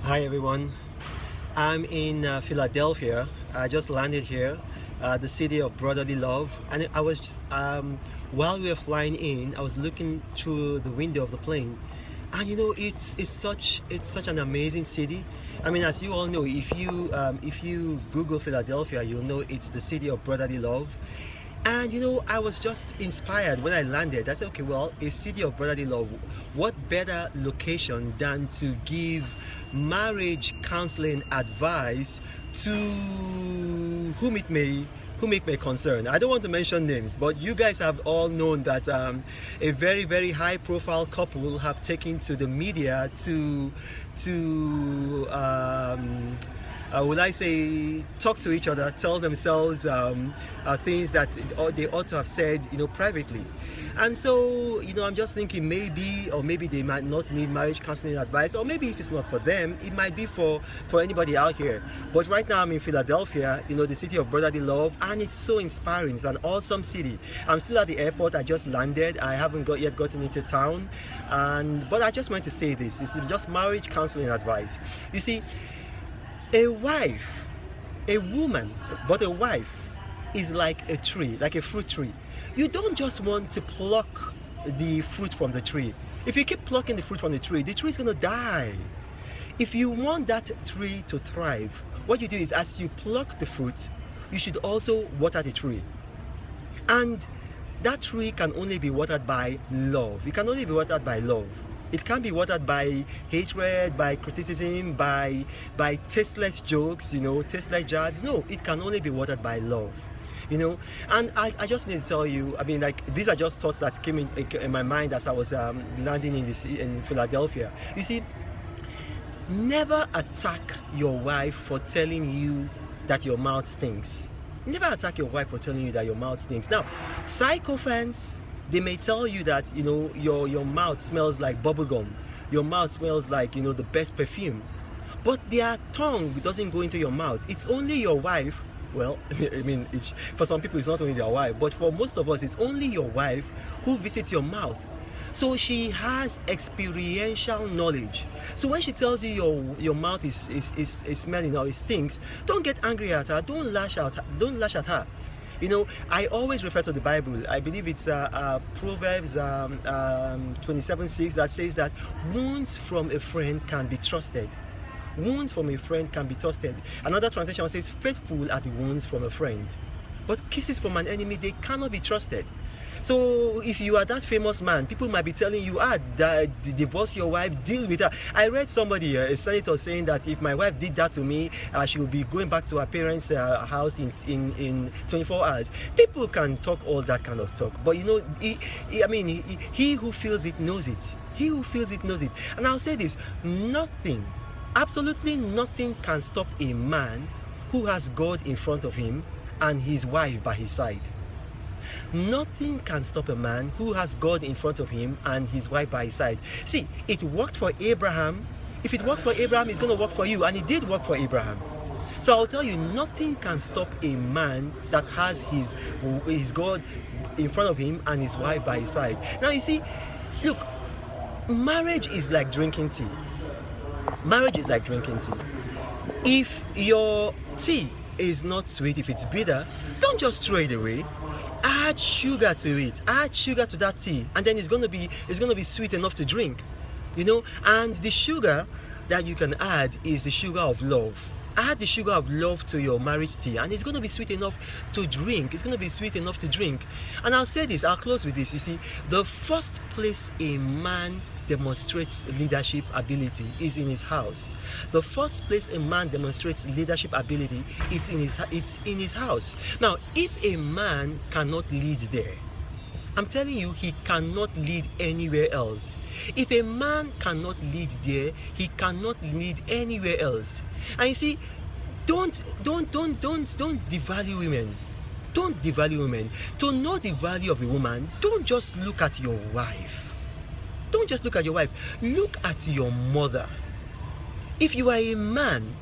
Hi everyone, I'm in Philadelphia. I just landed here, the city of brotherly love, and I was while we were flying in, I was looking through the window of the plane, and it's such an amazing city. I mean, as you all know, if you Google Philadelphia, you'll know it's the city of brotherly love. And I was just inspired when I landed. I said, okay, well, a city of brotherly love, what better location than to give marriage counseling advice to whom it may concern. I don't want to mention names, but you guys have all known that a very, very high profile couple have taken to the media to will I say, talk to each other, tell themselves things that they ought to have said, privately. And so, I'm just thinking maybe they might not need marriage counseling advice, or maybe if it's not for them, it might be for anybody out here. But right now I'm in Philadelphia, the city of brotherly love, and it's so inspiring. It's an awesome city. I'm still at the airport. I just landed. I haven't yet gotten into town, but I just want to say this. It's just marriage counseling advice. You see, a woman, but a wife is like a tree, like a fruit tree. You don't just want to pluck the fruit from the tree. If you keep plucking the fruit from the tree is going to die. If you want that tree to thrive, what you do is, as you pluck the fruit, you should also water the tree. And that tree can only be watered by love. It can only be watered by love. It can't be watered by hatred, by criticism, by tasteless jokes, tasteless jabs. No, it can only be watered by love. And I just need to tell you, I mean, like, these are just thoughts that came in my mind as I was landing in Philadelphia. You see, never attack your wife for telling you that your mouth stinks. Never attack your wife for telling you that your mouth stinks. Now, sycophants, they may tell you that your mouth smells like bubblegum, your mouth smells like the best perfume, but their tongue doesn't go into your mouth. It's only your wife. Well, I mean, for some people it's not only their wife, but for most of us it's only your wife who visits your mouth. So she has experiential knowledge. So when she tells you your mouth is smelling or it stinks, don't get angry at her. Don't lash at her. I always refer to the Bible. I believe it's Proverbs 27:6 that says that wounds from a friend can be trusted. Wounds from a friend can be trusted. Another translation says, faithful are the wounds from a friend, but kisses from an enemy, they cannot be trusted. So if you are that famous man, people might be telling you, divorce your wife, deal with her. I read somebody, a senator, saying that if my wife did that to me, she will be going back to her parents' house in 24 hours. People can talk all that kind of talk, but he who feels it knows it. He who feels it knows it. And I'll say this, nothing, absolutely nothing can stop a man who has God in front of him and his wife by his side. Nothing can stop a man who has God in front of him and his wife by his side. See, it worked for Abraham. If it worked for Abraham, it's going to work for you. And it did work for Abraham. So I'll tell you, nothing can stop a man that has his God in front of him and his wife by his side. Now, you see, look, marriage is like drinking tea. Marriage is like drinking tea. If your tea is not sweet, if it's bitter, don't just throw it away. Add sugar to it. Add sugar to that tea, and then it's gonna be sweet enough to drink. And the sugar that you can add is the sugar of love. Add the sugar of love to your marriage tea, and it's going to be sweet enough to drink. It's going to be sweet enough to drink. And I'll say this, I'll close with this. You see, the first place a man demonstrates leadership ability is in his house. The first place a man demonstrates leadership ability, it's in his house. Now, if a man cannot lead there, I'm telling you, he cannot lead anywhere else. If a man cannot lead there, he cannot lead anywhere else. And you see, don't devalue women. Don't devalue women. To know the value of a woman, don't just look at your wife. Don't just look at your wife. Look at your mother. If you are a man,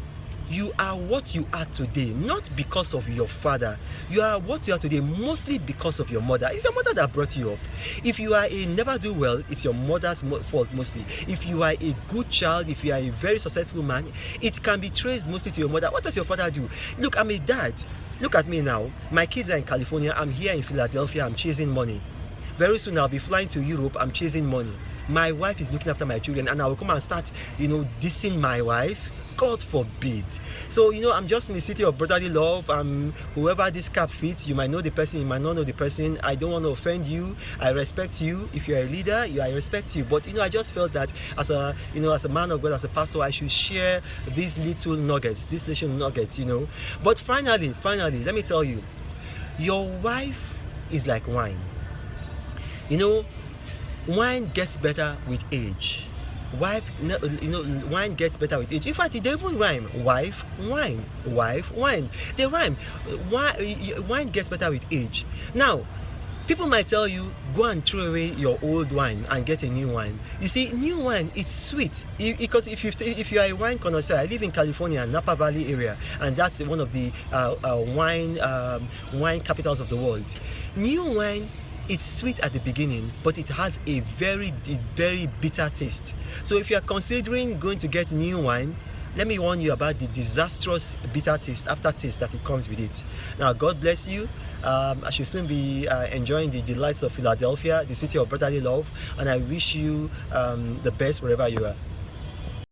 you are what you are today, not because of your father. You are what you are today mostly because of your mother. It's your mother that brought you up. If you are a never do well, it's your mother's fault mostly. If you are a good child, if you are a very successful man, it can be traced mostly to your mother. What does your father do? Look, I'm a dad. Look at me now. My kids are in California. I'm here in Philadelphia. I'm chasing money. Very soon I'll be flying to Europe. I'm chasing money. My wife is looking after my children, and I will come and start, dissing my wife. God forbid. So, I'm just in the city of brotherly love. Whoever this cap fits, you might know the person, you might not know the person. I don't want to offend you. I respect you. If you're a leader, I respect you. But, I just felt that as a man of God, as a pastor, I should share these little nuggets. But finally, let me tell you, your wife is like wine. Wine gets better with age. Wine gets better with age. In fact, they even rhyme. Wife, wine. Wife, wine. They rhyme. Wine gets better with age. Now, people might tell you, go and throw away your old wine and get a new wine. You see, new wine, it's sweet. Because if you are a wine connoisseur, I live in California, Napa Valley area, and that's one of the wine capitals of the world. New wine, it's sweet at the beginning, but it has a very, very bitter taste. So if you are considering going to get new wine, let me warn you about the disastrous bitter aftertaste that it comes with it. Now, God bless you. I should soon be enjoying the delights of Philadelphia, the city of brotherly love, and I wish you the best wherever you are.